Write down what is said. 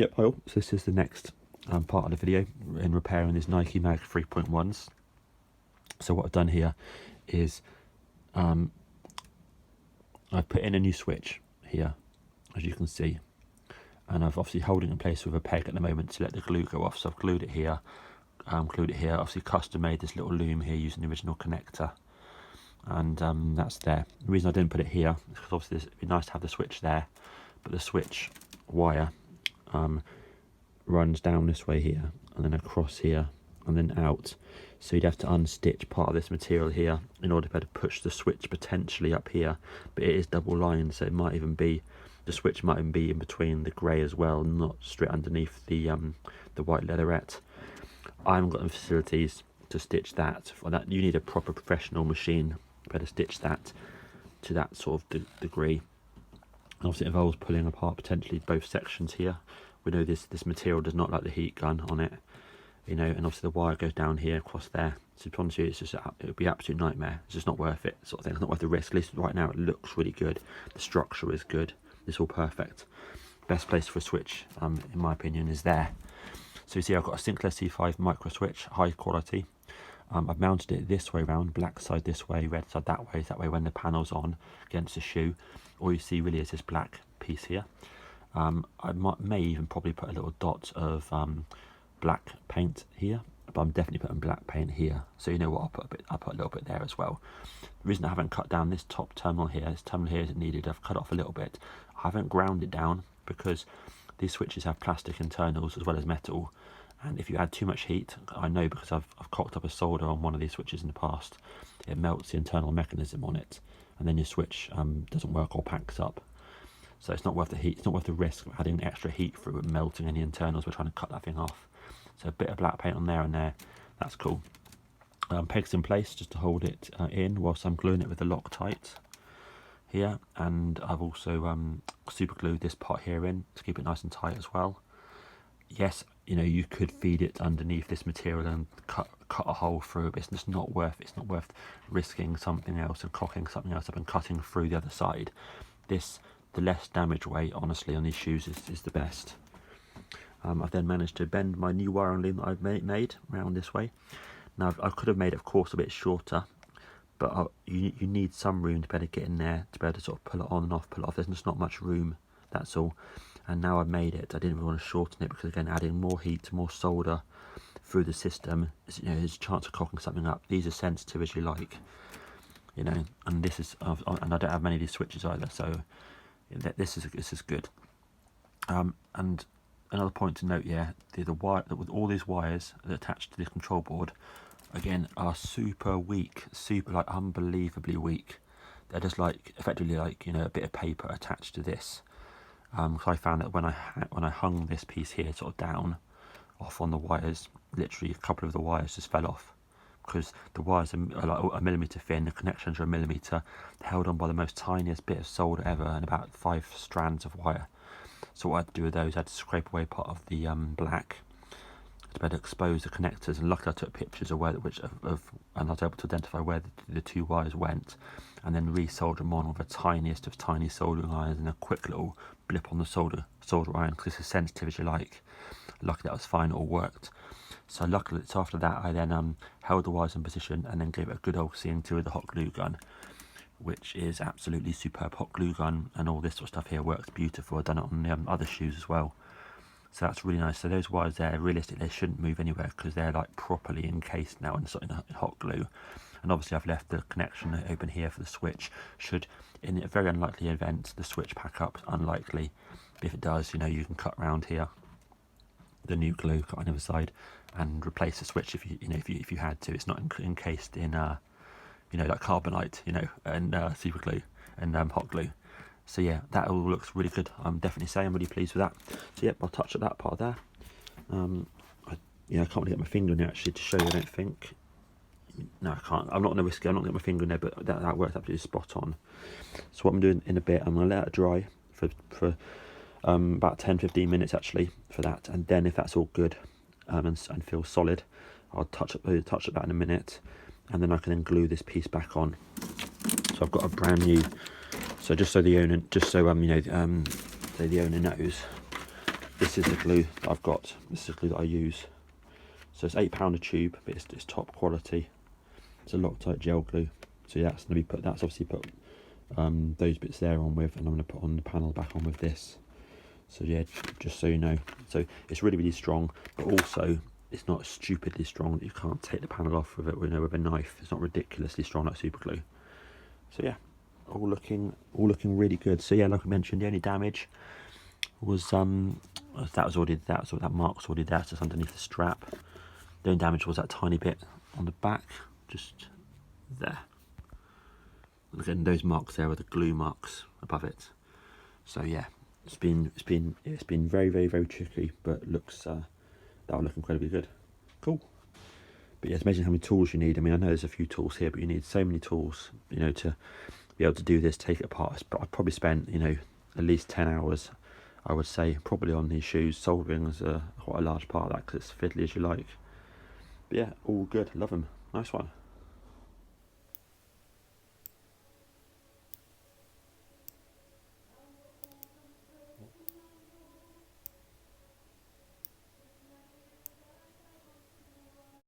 Yep, so this is the next part of the video in repairing these Nike Mag 3.1s. So what I've done here is I've put in a new switch here, as you can see, and I've obviously holding it in place with a peg at the moment to let the glue go off. So I've glued it here, obviously custom made this little loom here using the original connector, and that's there. The reason I didn't put it here is because obviously it'd be nice to have the switch there, but the switch wire runs down this way here and then across here and then out, so you'd have to unstitch part of this material here in order to be able to push the switch potentially up here, but it is double lined, so it might even be, the switch might even be in between the grey as well, not straight underneath the white leatherette. I haven't got the facilities to stitch that. For that you need a proper professional machine to be able to stitch that to that sort of degree. And obviously it involves pulling apart potentially both sections here. We know this material does not like the heat gun on it, you know, and obviously the wire goes down here across there. So to be honest with you, it's just, it would be an absolute nightmare. It's just not worth it, sort of thing. It's not worth the risk. At least right now it looks really good. The structure is good. It's all perfect. Best place for a switch, in my opinion, is there. So you see I've got a Sinclair C5 micro switch, high quality. I've mounted it this way round, black side this way, red side that way. That way when the panel's on against the shoe, all you see really is this black piece here. I may even probably put a little dot of black paint here, but I'm definitely putting black paint here. So you know what, I'll put a little bit there as well. The reason I haven't cut down this top terminal here, isn't needed. I've cut off a little bit. I haven't ground it down because these switches have plastic internals as well as metal, and if you add too much heat, I know because I've cocked up a solder on one of these switches in the past, it melts the internal mechanism on it, and then your switch doesn't work or packs up. So it's not worth the heat, it's not worth the risk of adding extra heat through and melting any internals. We're trying to cut that thing off. So a bit of black paint on there and there, that's cool. Pegs in place just to hold it in whilst I'm gluing it with the Loctite here, and I've also super glued this pot here in to keep it nice and tight as well. Yes, you know, you could feed it underneath this material and cut a hole through it, but it's just not worth it. It's not worth risking something else and cocking something else up and cutting through the other side. The less damage way, honestly, on these shoes is the best. I've then managed to bend my new wiring loom that I've made around this way. Now I could have made it, of course, a bit shorter, but you need some room to be able to get in there, to be able to sort of pull it on and off, pull it off. There's just not much room, that's all. And now I've made it, I didn't really want to shorten it because, again, adding more heat, more solder through the system, you know, there's a chance of cocking something up. These are sensitive as you like, you know, and this is, and I don't have many of these switches either, so this is good. And another point to note here, the wire, with all these wires that are attached to this control board, again, are super weak, like unbelievably weak. They're just like, effectively like, you know, a bit of paper attached to this. So I found that when I hung this piece here sort of down off on the wires, literally a couple of the wires just fell off, because the wires are like a millimetre thin, the connections are a millimetre, held on by the most tiniest bit of solder ever, and about 5 strands of wire. So what I had to do with those, I had to scrape away part of the black to better expose the connectors, and luckily I took pictures of and I was able to identify where the 2 wires went, and then re-solder them on with the tiniest of tiny soldering irons and a quick little blip on the solder iron, because it's as sensitive as you like. Luckily that was fine, it all worked. So luckily, so after that I then held the wires in position and then gave it a good old CNC with the hot glue gun, which is absolutely superb. Hot glue gun and all this sort of stuff here works beautiful. I've done it on the other shoes as well, so that's really nice. So those wires there, realistically, they shouldn't move anywhere because they're like properly encased now in hot glue. And obviously I've left the connection open here for the switch. Should, in a very unlikely event, the switch pack up, unlikely, but if it does, you know, you can cut around here, the new glue, cut on the other side, and replace the switch if you had to. It's not encased in you know, like carbonite, you know, and super glue and hot glue. So yeah, that all looks really good. I'm definitely saying I'm really pleased with that. So yep, I'll touch up that part there. I can't really get my finger in there actually to show you, I don't think. No, I can't. I'm not going to risk it. I'm not going to get my finger in there, but that works absolutely spot on. So what I'm doing in a bit, I'm going to let it dry for about 10-15 minutes actually for that, and then if that's all good and feels solid, I'll touch up that in a minute, and then I can then glue this piece back on. So I've got a brand new. So just so the owner, so the owner knows, this is the glue that I've got. This is the glue that I use. So it's £8 a tube, but it's top quality. It's a Loctite gel glue. So yeah, that's going to be that's obviously put those bits there on with, and I'm going to put on the panel back on with this. So yeah, just so you know. So it's really, really strong, but also it's not stupidly strong that you can't take the panel off with it, you know, with a knife. It's not ridiculously strong like super glue. So yeah, all looking really good. So yeah, like I mentioned, the only damage was that mark's already there, just underneath the strap. The only damage was that tiny bit on the back, just there. Again, those marks there are the glue marks above it. So yeah, it's been very, very, very tricky, but looks that'll look incredibly good. Cool. But yeah, it's amazing how many tools you need. I mean, I know there's a few tools here, but you need so many tools, you know, to be able to do this, take it apart. But I've probably spent, you know, at least 10 hours, I would say, probably on these shoes. Soldering is quite a large part of that, because it's fiddly as you like. But yeah, all good. Love them. Nice one.